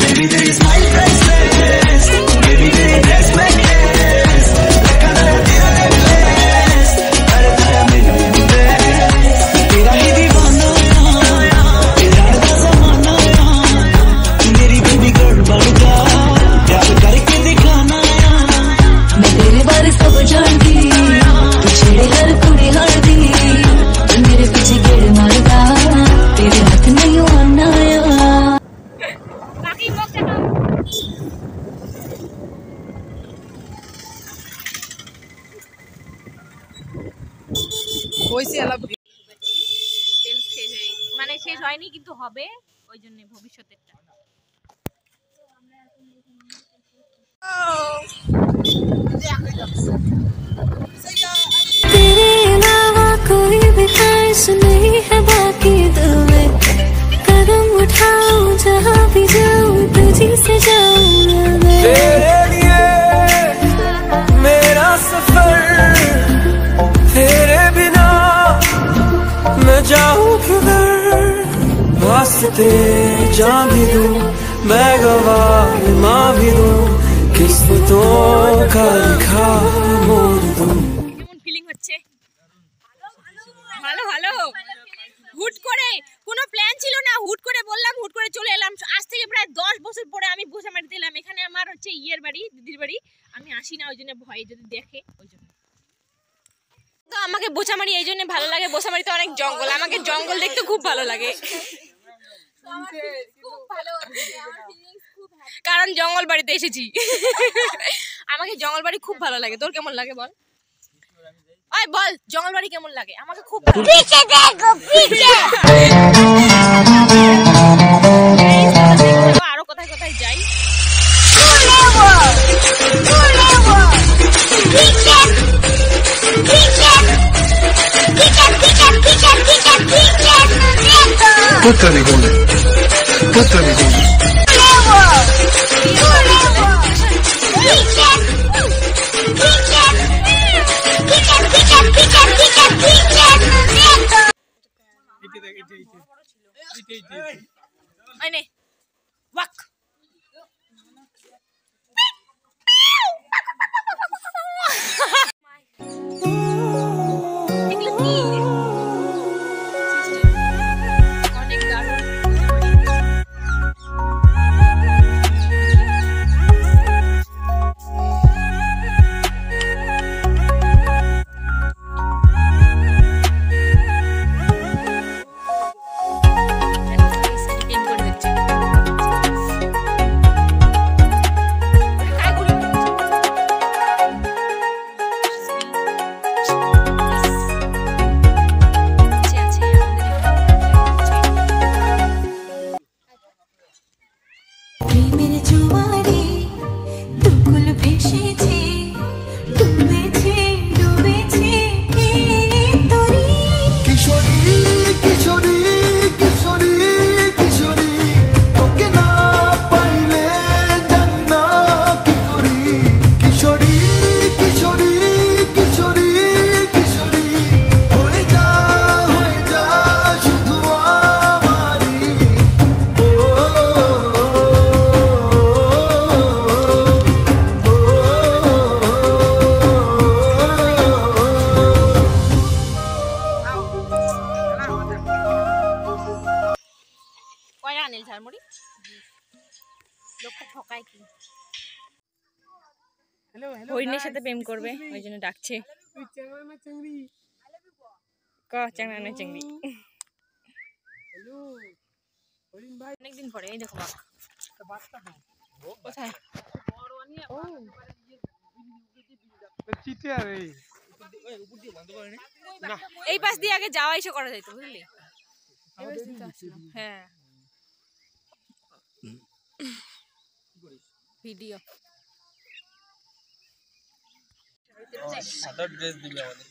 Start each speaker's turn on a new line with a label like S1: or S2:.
S1: Baby, there is my priceless. Baby, there is next necklace. Lekana tera necklace. Tara tara mere tera hi deewana. Tera da zamana. Meri baby girl ban ja. प्यार करके दिखाना. मैं तेरे बारे सब जानती. तू छेड़े हर कुड़ी हर दी. मेरे पीछे गेड़ मारता. तेरे हाथ नहीं आना.
S2: মানে শেষ হয়নি কিন্তু হবে ওই জন্য ভবিষ্যতেরটা।
S3: तेरे अलावा कोई भी ख्वाहिश नहीं है बाकी दिल में। कदम उठाऊं जहाँ भी जाऊं तुझी से जाऊं मैं।
S4: तेरे लिए मेरा सफर, तेरे बिना मैं जाऊं किधर। वास्ते जान भी दूं मैं गवाह माँ भी दूं किस्मतों का लिखा मोड़ दूं।
S2: কেমন ফিলিং হচ্ছে? ভালো ভালো। হুট করে কোনো প্ল্যান ছিল না, হুট করে বললাম, হুট করে চলে এলাম। আজ থেকে প্রায় 10 বছর পরে আমি বোঝামারি দিলাম। এখানে আমার হচ্ছে ইয়ের বাড়ি, দিদির বাড়ি। আমি আসি না ওই জন্য, ভয় যদি দেখে ওই জন্য। তো আমাকে বোঝামারি এই জন্য ভালো লাগে, বোঝামারিতে অনেক জঙ্গল, আমাকে জঙ্গল দেখতে খুব ভালো লাগে। কারণ জঙ্গল বাড়িতে এসেছি। আমাকে জঙ্গল বাড়ি খুব ভালো লাগে। তোর কেমন লাগে বল? ওই বল জঙ্গল বাড়ি কেমন লাগে? আমাকে খুব ভালো লাগে। পিছে দেখো পিছে। আরো কোথায় কোথায় যাই?
S1: Putta rigone. Putta rigone.
S2: আইনে ওয়াক। হরিণের সাথে প্রেম করবে ওই জন্য ডাকছে। ক চ্যাংড়া না চিংড়ি। অনেকদিন পরে এই দেখো কোথায় এই পাশ দিয়ে আগে যাওয়া এসে করা যাইতো বুঝলি। হ্যাঁ ভিডিও
S4: সাদা ড্রেস দিবে আমাদের।